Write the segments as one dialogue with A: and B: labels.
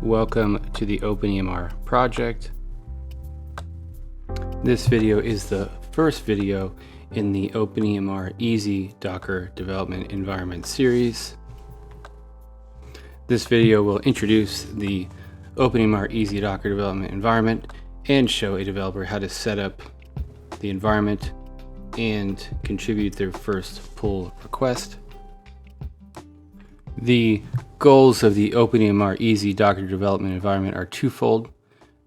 A: Welcome to the openemr project. This video is the first video in the openemr Easy Docker Development Environment series. This video will introduce the openemr Easy Docker Development Environment and show a developer how to set up the environment and contribute their first pull request. The goals of the openemr Easy Docker Development Environment are twofold.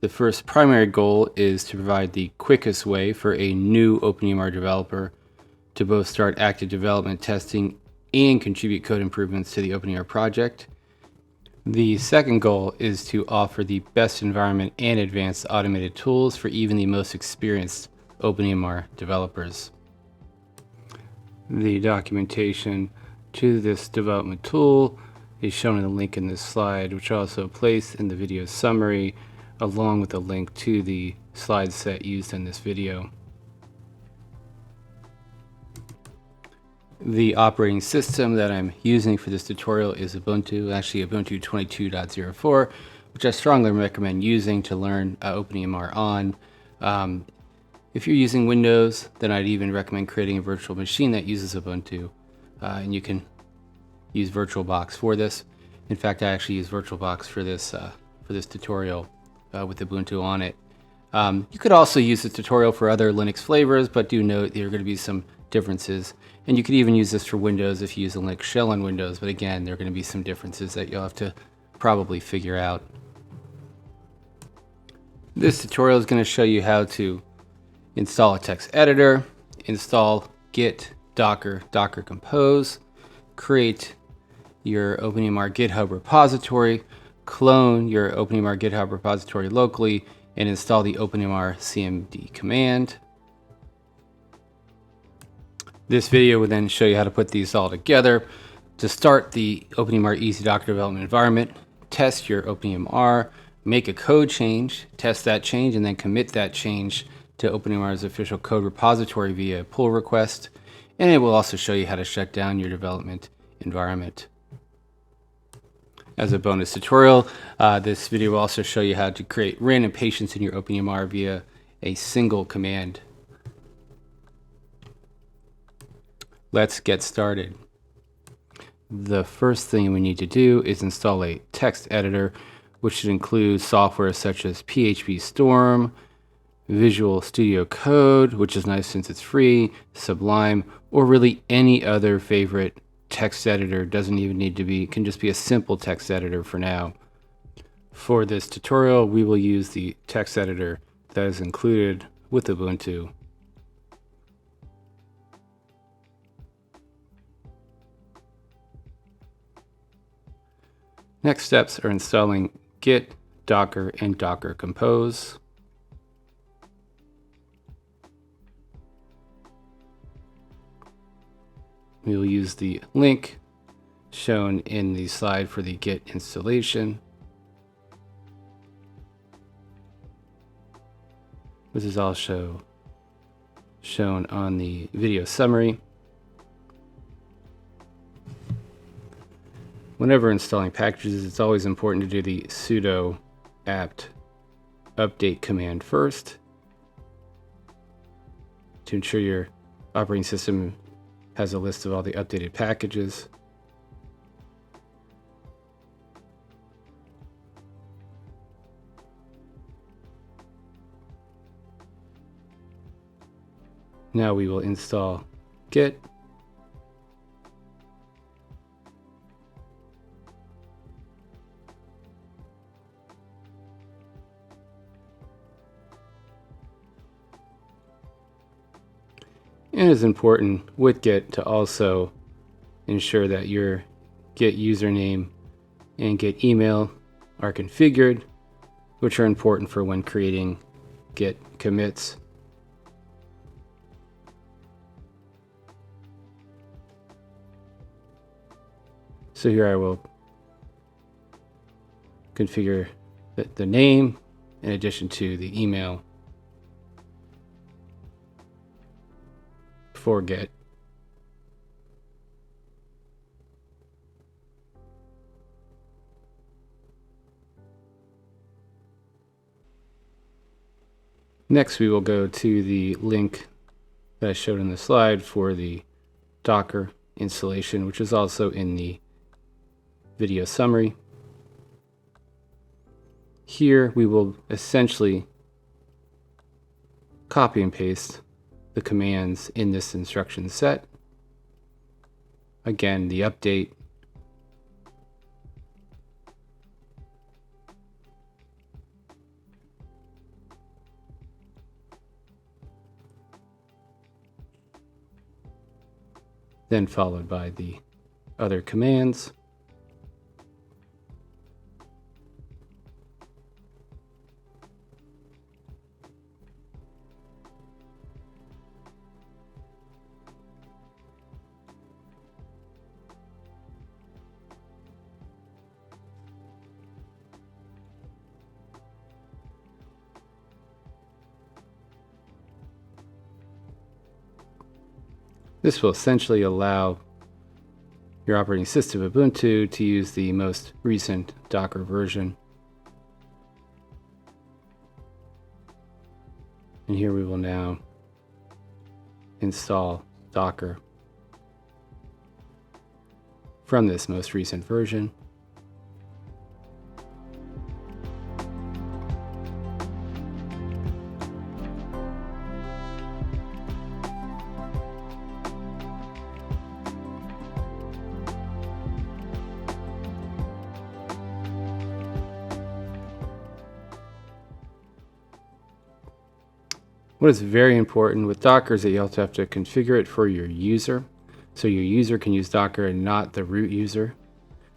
A: The first primary goal is to provide the quickest way for a new openemr developer to both start active development testing and contribute code improvements to the openemr project. The second goal is to offer the best environment and advanced automated tools for even the most experienced openemr developers. The documentation to this development tool is shown in the link in this slide, which I also placed in the video summary, along with a link to the slide set used in this video. The operating system that I'm using for this tutorial is Ubuntu, actually Ubuntu 22.04, which I strongly recommend using to learn openemr on. If you're using Windows, then I'd even recommend creating a virtual machine that uses Ubuntu, and you can use VirtualBox for this. In fact, I actually use VirtualBox for this tutorial with Ubuntu on it. You could also use this tutorial for other Linux flavors, but do note there are going to be some differences. And you could even use this for Windows if you use a Linux shell on Windows, but again, there are going to be some differences that you'll have to probably figure out. This tutorial is going to show you how to install a text editor, install Git, Docker, Docker Compose, create your openemr GitHub repository, clone your openemr GitHub repository locally, and install the openemr-cmd command. This video will then show you how to put these all together. To start the openemr Easy Docker Development Environment, test your openemr, make a code change, test that change, and then commit that change to openemr's official code repository via pull request. And it will also show you how to shut down your development environment. As a bonus tutorial, this video will also show you how to create random patients in your openemr via a single command. Let's get started. The first thing we need to do is install a text editor, which should include software such as PHP Storm, Visual Studio Code, which is nice since it's free, Sublime, or really any other favorite text editor. Doesn't even need to be, can just be a simple text editor for now. For this tutorial, we will use the text editor that is included with Ubuntu. Next steps are installing Git, Docker, and Docker Compose. We will use the link shown in the slide for the Git installation. This is also shown on the video summary. Whenever installing packages, it's always important to do the sudo apt update command first to ensure your operating system has a list of all the updated packages. Now we will install Git. And it's important with Git to also ensure that your Git username and Git email are configured, which are important for when creating Git commits. So here I will configure the name in addition to the email for Git. Next, we will go to the link that I showed in the slide for the Docker installation, which is also in the video summary. Here, we will essentially copy and paste the commands in this instruction set. Again, the update, then followed by the other commands. This will essentially allow your operating system, Ubuntu, to use the most recent Docker version. And here we will now install Docker from this most recent version. What is very important with Docker is that you also have to configure it for your user. So your user can use Docker and not the root user.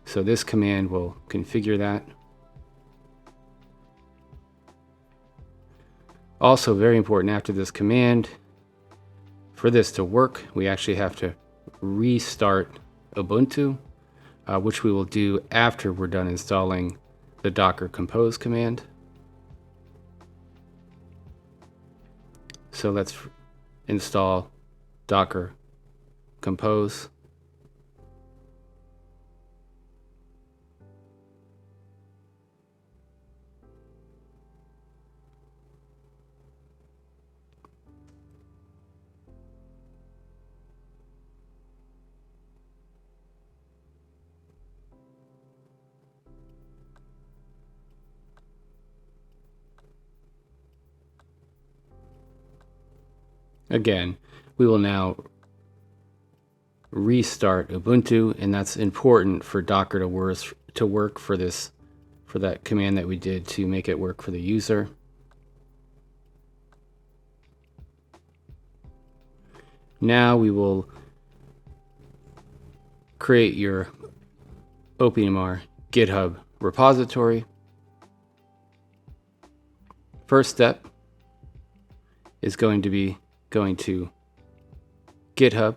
A: So this command will configure that. Also very important, after this command, for this to work, we actually have to restart Ubuntu, which we will do after we're done installing the Docker compose command. So let's install Docker compose. Again, we will now restart Ubuntu, and that's important for Docker to work for that command that we did to make it work for the user. Now we will create your openemr GitHub repository. First step is going to be going to GitHub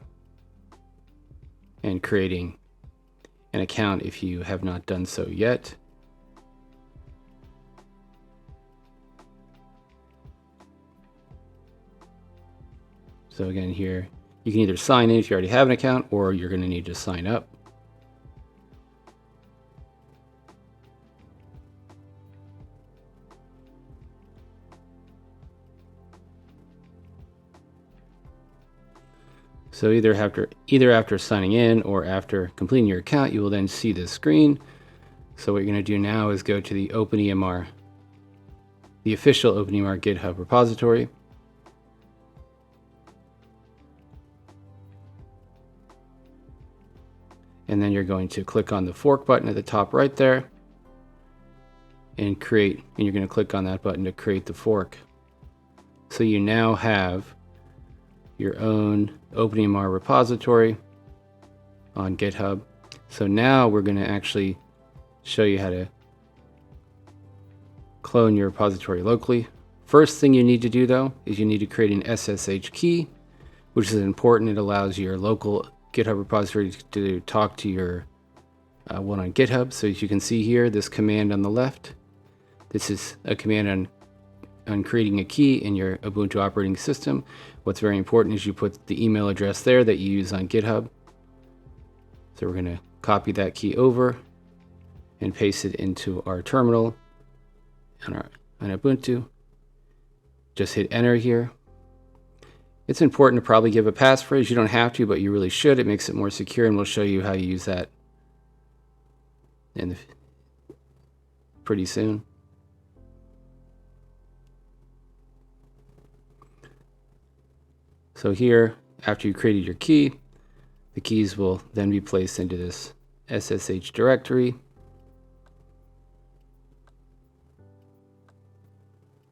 A: and creating an account if you have not done so yet. So again, here you can either sign in if you already have an account, or you're going to need to sign up. So either after signing in or after completing your account, you will then see this screen. So what you're going to do now is go to the openemr, the official openemr GitHub repository. And then you're going to click on the fork button at the top right there and you're going to click on that button to create the fork. So you now have your own openemr repository on GitHub. So now we're going to actually show you how to clone your repository locally. First thing you need to do though is you need to create an SSH key, which is important. It allows your local GitHub repository to talk to your one on GitHub. So as you can see here, this command on the left, this is a command on creating a key in your Ubuntu operating system. What's very important is you put the email address there that you use on GitHub. So we're going to copy that key over and paste it into our terminal on Ubuntu. just hit enter here. It's important to probably give a passphrase. You don't have to, but you really should. It makes it more secure, and we'll show you how you use that pretty soon. So here, after you created your key, the keys will then be placed into this SSH directory.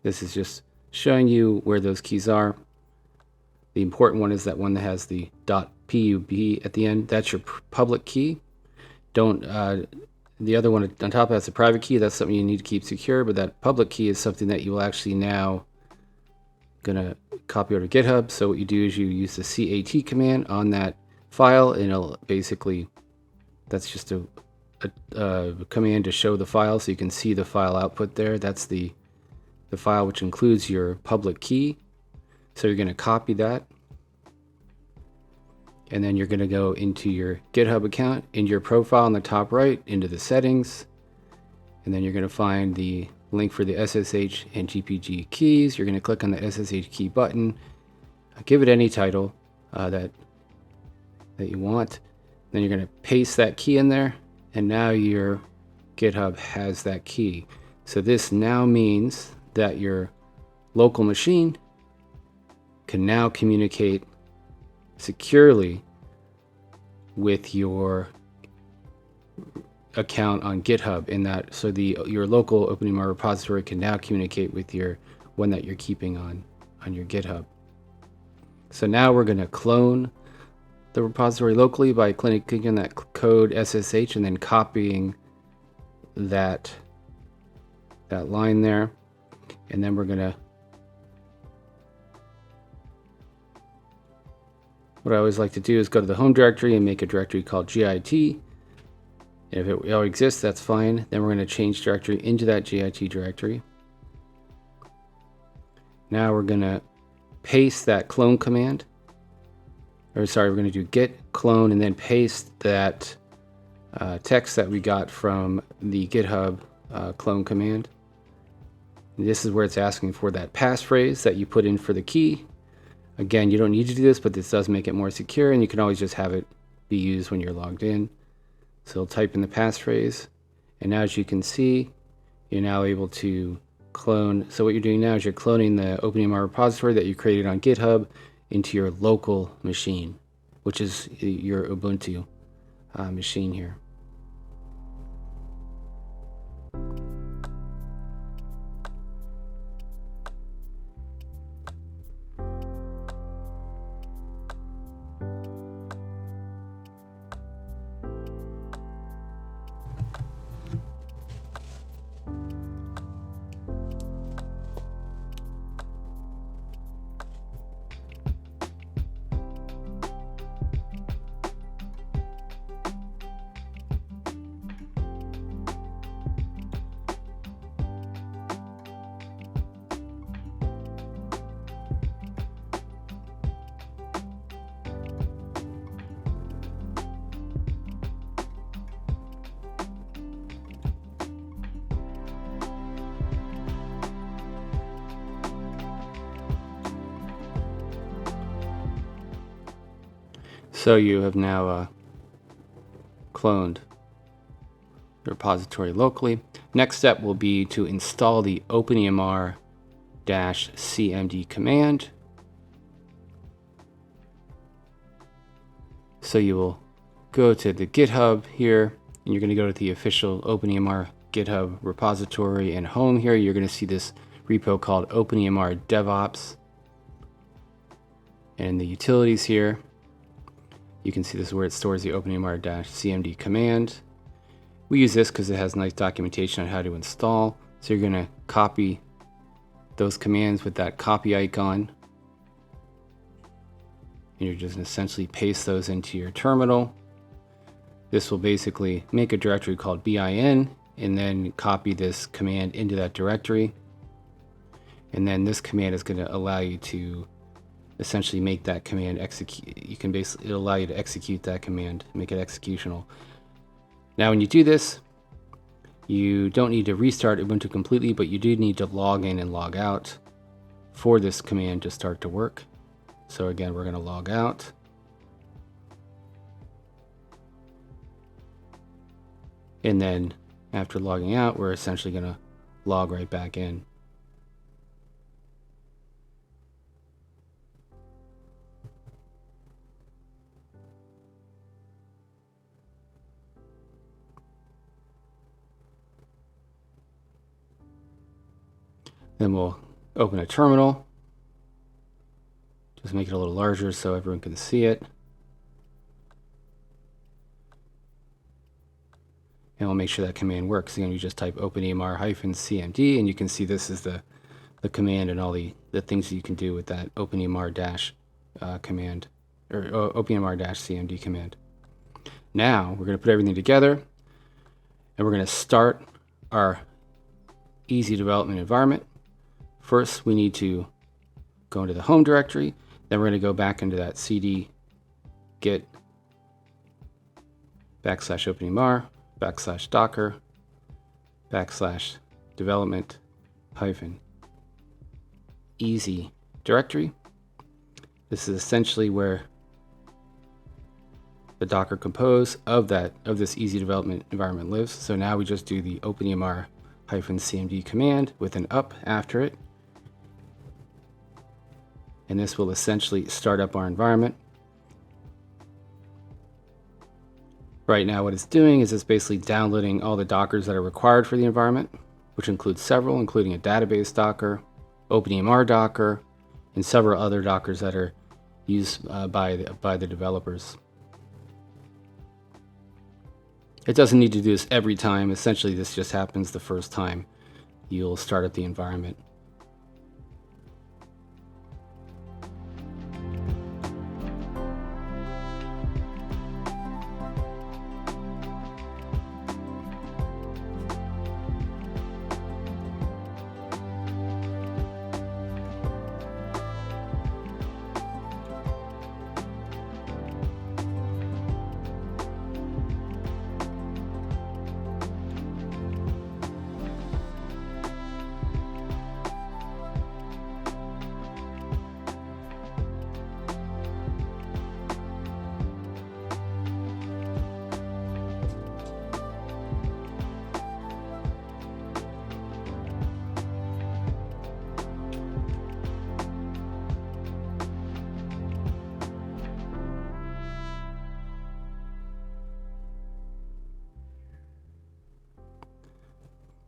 A: This is just showing you where those keys are. The important one is that one that has the .pub at the end. That's your public key. The other one on top has a private key. That's something you need to keep secure, but that public key is something that you will actually now gonna copy over to GitHub. So what you do is you use the cat command on that file, and it'll basically, that's just a command to show the file so you can see the file output there. That's the file which includes your public key. So you're going to copy that, and then you're going to go into your GitHub account, into your profile on the top right, into the settings, and then you're going to find the link for the SSH and GPG keys. You're going to click on the SSH key button, give it any title that you want. Then you're going to paste that key in there, and now your GitHub has that key. So this now means that your local machine can now communicate securely with your account on GitHub, in that so your local openemr repository can now communicate with your one that you're keeping on your GitHub. So now we're going to clone the repository locally by clicking on that code SSH and then copying that line there. And then we're going to, what I always like to do is go to the home directory and make a directory called git. And if it already exists, that's fine. Then we're going to change directory into that git directory. Now we're going to paste that clone command. We're going to do git clone and then paste that text that we got from the GitHub clone command. And this is where it's asking for that passphrase that you put in for the key. Again, you don't need to do this, but this does make it more secure, and you can always just have it be used when you're logged in. So type in the passphrase, and now as you can see, you're now able to clone. So what you're doing now is you're cloning the openemr repository that you created on GitHub into your local machine, which is your Ubuntu machine here. So you have now cloned the repository locally. Next step will be to install the openemr-cmd command. So you will go to the GitHub here, and you're going to go to the official openemr GitHub repository, and home here you're going to see this repo called openemr DevOps. And in the utilities here, you can see this is where it stores the openemr-cmd command. We use this because it has nice documentation on how to install. So you're going to copy those commands with that copy icon. And you're just going to essentially paste those into your terminal. This will basically make a directory called bin and then copy this command into that directory. And then this command is going to allow you to essentially make that command execute. It'll allow you to execute that command, make it executional. Now when you do this, you don't need to restart Ubuntu completely, but you do need to log in and log out for this command to start to work. So again, we're going to log out. And then after logging out, we're essentially going to log right back in. Then we'll open a terminal. Just make it a little larger so everyone can see it. And we'll make sure that command works. Again, you just type openemr-cmd, and you can see this is the command and all the things that you can do with that openemr-command, or openemr-cmd command. Now, we're going to put everything together, and we're going to start our easy development environment. First, we need to go into the home directory. Then we're going to go back into that cd git /openemr /docker /development -easy directory. This is essentially where the Docker compose of this easy development environment lives. So now we just do the openemr-cmd command with an up after it. And this will essentially start up our environment. Right now what it's doing is it's basically downloading all the Dockers that are required for the environment, which includes several, including a database Docker, openemr Docker, and several other Dockers that are used by the developers. It doesn't need to do this every time. Essentially, this just happens the first time you'll start up the environment.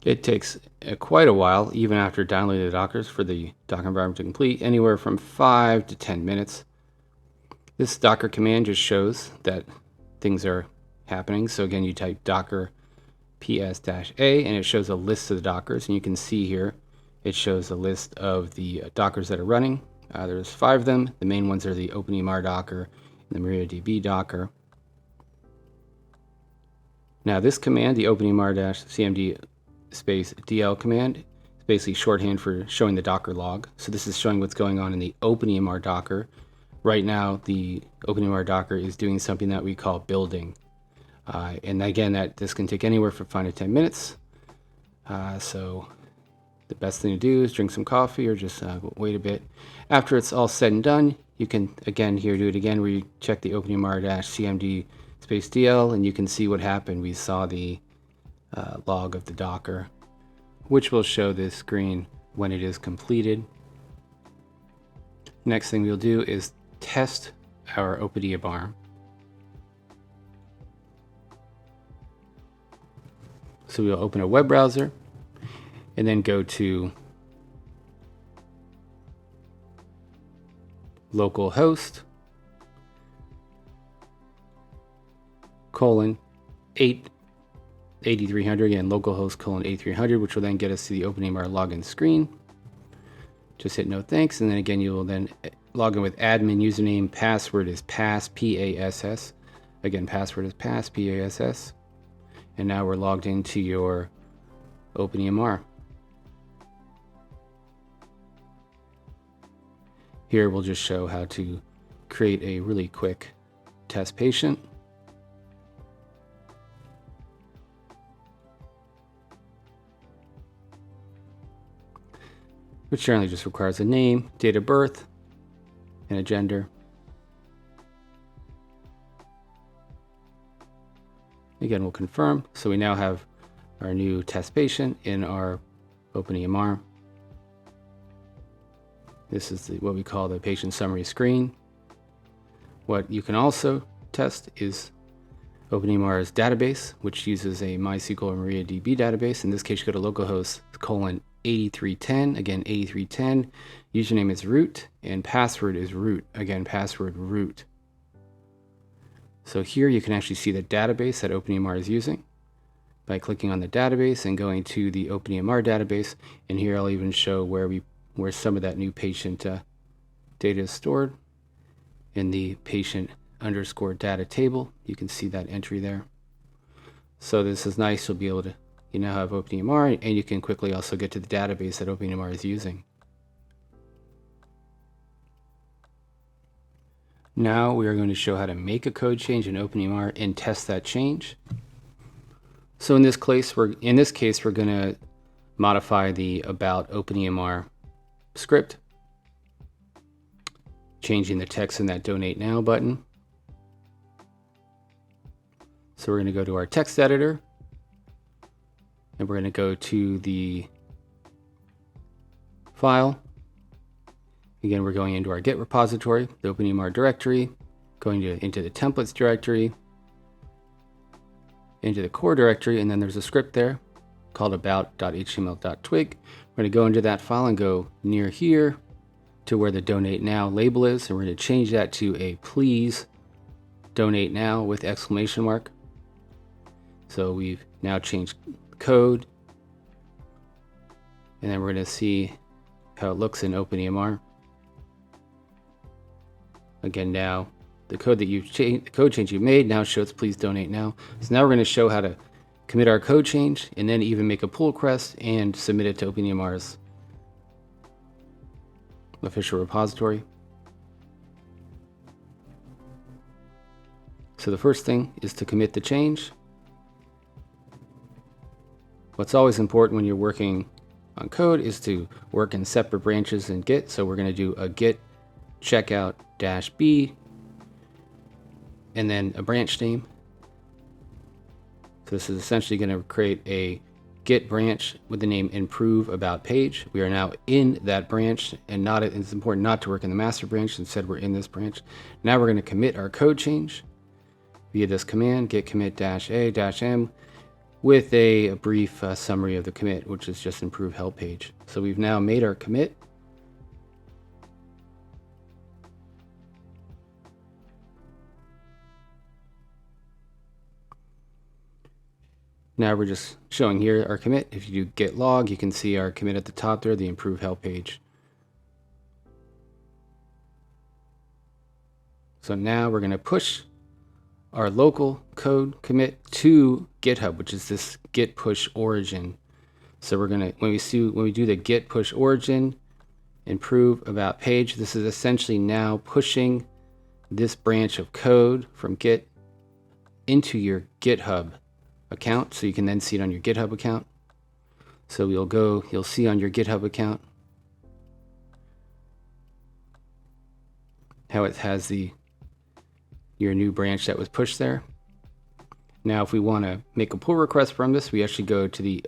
A: It takes quite a while, even after downloading the Dockers, for the Docker environment to complete, anywhere from 5 to 10 minutes. This Docker command just shows that things are happening. So again, you type docker ps-a, and it shows a list of the Dockers. And you can see here, it shows a list of the Dockers that are running. There's 5 of them. The main ones are the openemr Docker and the MariaDB Docker. Now this command, the openemr-cmd -dl command, is basically shorthand for showing the Docker log. So this is showing what's going on in the openemr Docker. Right now, the openemr Docker is doing something that we call building. And again, this can take anywhere from 5 to 10 minutes. So the best thing to do is drink some coffee or just wait a bit. After it's all said and done, you can, again, here do it again where you check the openemr-cmd -dl, and you can see what happened. We saw the log of the Docker, which will show this screen when it is completed. Next thing we'll do is test our openemr. So we'll open a web browser and then go to localhost :8300, again, localhost :8300, which will then get us to the openemr login screen. Just hit no thanks, and then again, you will then log in with admin username. Password is pass, P-A-S-S. Again, password is pass, P-A-S-S. And now we're logged into your openemr. Here we'll just show how to create a really quick test patient. which generally just requires a name, date of birth, and a gender. Again, we'll confirm. So we now have our new test patient in our openemr. This is what we call the patient summary screen. What you can also test is openemr's database, which uses a MySQL or MariaDB database. In this case, you go to localhost :8310. Again, 8310. Username is root and password is root. Again, password root. So here you can actually see the database that openemr is using by clicking on the database and going to the openemr database. And here I'll even show where some of that new patient data is stored in the patient_data table. You can see that entry there. So this is nice. You'll be able to, you now have openemr, and you can quickly also get to the database that openemr is using. Now we are going to show how to make a code change in openemr and test that change. So in this case, we're going to modify the about openemr script, changing the text in that donate now button. So we're going to go to our text editor, and we're going to go to the file. Again, we're going into our Git repository, the openemr directory, going into the templates directory, into the core directory, and then there's a script there called about.html.twig. We're going to go into that file and go near here to where the donate now label is, and we're going to change that to a please donate now with exclamation mark. So we've now changed code, and then we're going to see how it looks in openemr. Again, now the code that the code change you made now shows please donate now. So now we're going to show how to commit our code change and then even make a pull request and submit it to openemr's official repository. So the first thing is to commit the change. What's always important when you're working on code is to work in separate branches in Git. So we're going to do a git checkout -b and then a branch name. So this is essentially going to create a Git branch with the name improve about page. We are now in that branch, and it's important not to work in the master branch. Instead, we're in this branch. Now we're going to commit our code change via this command, git commit -a-m, with a brief summary of the commit, which is just improve help page. So we've now made our commit. Now we're just showing here our commit. If you do git log, you can see our commit at the top there, the improve help page. So now we're going to push our local code commit to GitHub, which is this git push origin. So we're going to, when we do the git push origin improve about page, this is essentially now pushing this branch of code from Git into your GitHub account, so you can then see it on your GitHub account. So you'll see on your GitHub account how it has your new branch that was pushed there. Now, if we want to make a pull request from this, we actually go to the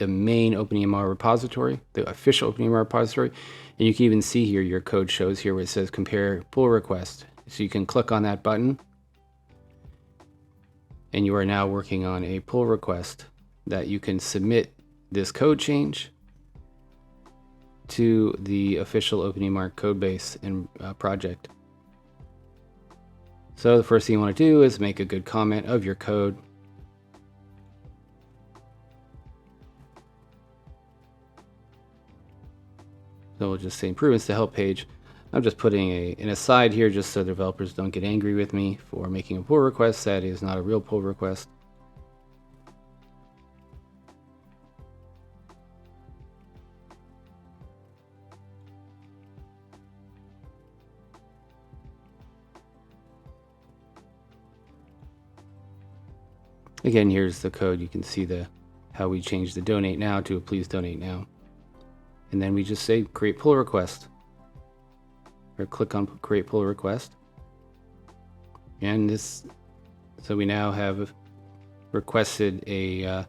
A: main openemr repository, the official openemr repository, and you can even see here your code shows here where it says compare pull request. So you can click on that button, and you are now working on a pull request that you can submit this code change to the official openemr codebase and project. So the first thing you want to do is make a good comment of your code. So we'll just say improvements to help page. I'm just putting an aside here just so developers don't get angry with me for making a pull request that is not a real pull request. Again, here's the code. You can see how we changed the donate now to a please donate now. And then we just say create pull request, or click on create pull request. And this, so we now have requested a,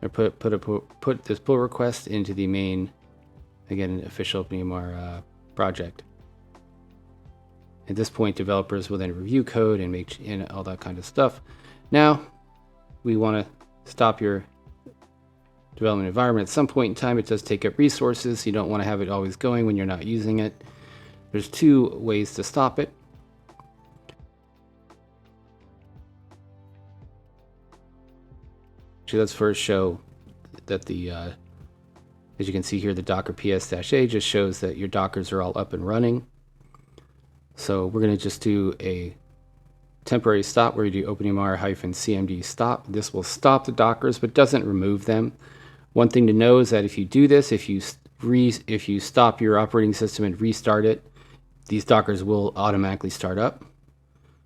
A: or put this pull request into the main, again, official openemr project. At this point, developers will then review code and make and all that kind of stuff. Now, we want to stop your development environment. At some point in time, it does take up resources. You don't want to have it always going when you're not using it. There's two ways to stop it. Actually, let's first show that the, as you can see here, the docker ps-a just shows that your dockers are all up and running. So we're going to just do a temporary stop where you do openemr-cmd stop. This will stop the dockers, but doesn't remove them. One thing to know is that if you do this, if you stop your operating system and restart it, these dockers will automatically start up.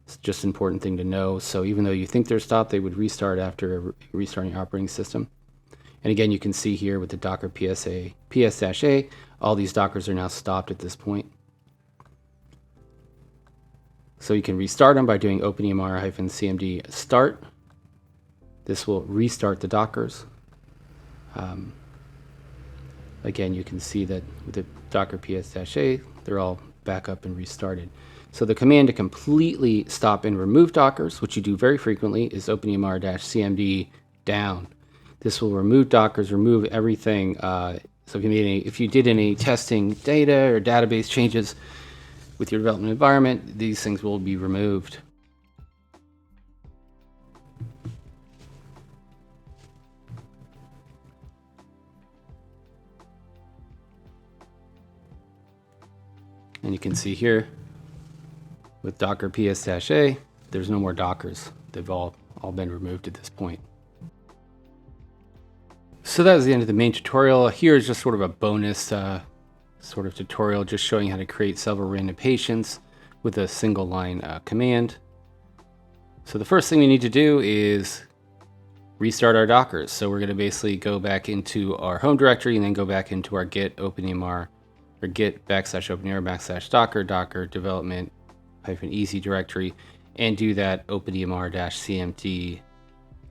A: It's just an important thing to know. So even though you think they're stopped, they would restart after restarting your operating system. And again, you can see here with the docker ps-a, all these dockers are now stopped at this point. So you can restart them by doing openemr-cmd start. This will restart the dockers. Again, you can see that with the docker ps-a, they're all back up and restarted. So the command to completely stop and remove dockers, which you do very frequently, is openemr-cmd down. This will remove dockers, remove everything. So if you did any testing data or database changes with your development environment, these things will be removed. And you can see here with docker ps-a, there's no more dockers. They've all been removed at this point. So that was the end of the main tutorial. Here is just sort of a bonus sort of tutorial just showing how to create several random patients with a single line command. So the first thing we need to do is restart our dockers. So we're going to basically go back into our home directory and then go back into our git openemr or git /openemr/docker docker development -easy directory and do that openemr-cmd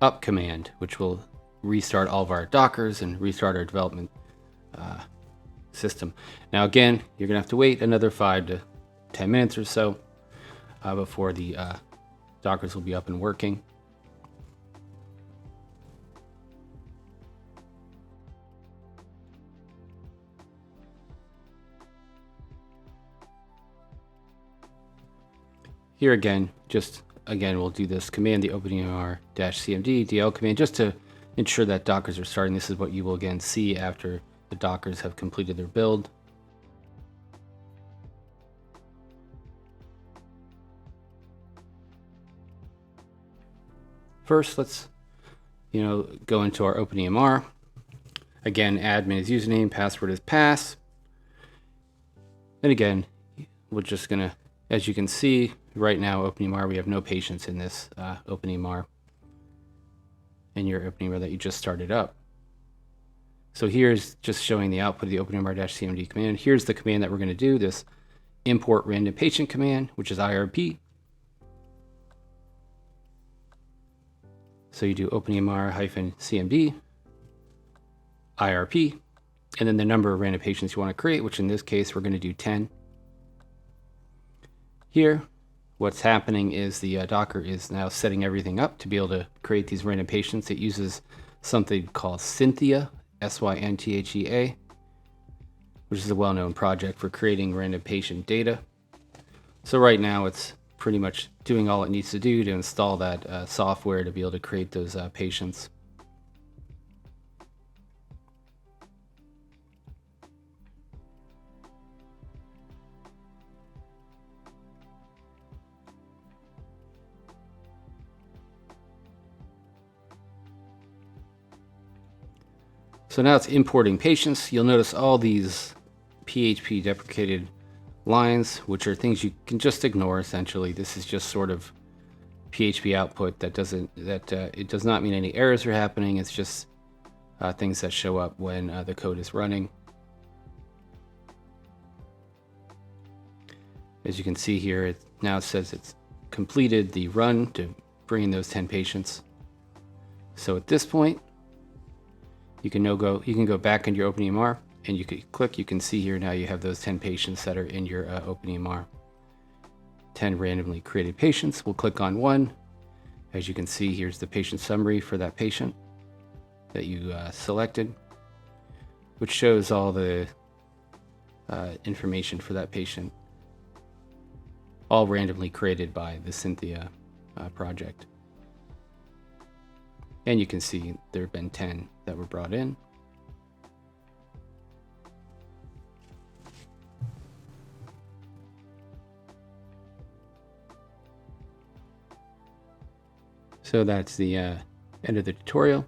A: up command, which will restart all of our dockers and restart our development system. Now again, you're gonna have to wait another 5 to 10 minutes or so before the dockers will be up and working. Here again, we'll do this command, the openemr-cmd dl command, just to ensure that dockers are starting. This is what you will again see after the dockers have completed their build. First, let's go into our openemr. Again, admin is username, password is pass. And again, we're just gonna, as you can see right now, openemr, we have no patients in this openemr, in your openemr that you just started up. So here's just showing the output of the openemr-cmd command. Here's the command that we're going to do, this import random patient command, which is IRP. So you do openemr-cmd IRP, and then the number of random patients you want to create, which in this case we're going to do 10. Here, what's happening is the Docker is now setting everything up to be able to create these random patients. It uses something called Synthea, S-Y-N-T-H-E-A, which is a well-known project for creating random patient data. So right now it's pretty much doing all it needs to do to install that software to be able to create those patients. So now it's importing patients. You'll notice all these PHP deprecated lines, which are things you can just ignore essentially. This is just sort of PHP output that it does not mean any errors are happening. It's just things that show up when the code is running. As you can see here, it now says it's completed the run to bring in those 10 patients. So at this point, you can go back into your openemr, and you can see here now you have those 10 patients that are in your openemr. 10 randomly created patients. We'll click on one. As you can see, here's the patient summary for that patient that you selected, which shows all the information for that patient, all randomly created by the Cynthia project. And you can see there have been 10 that were brought in. So that's the end of the tutorial.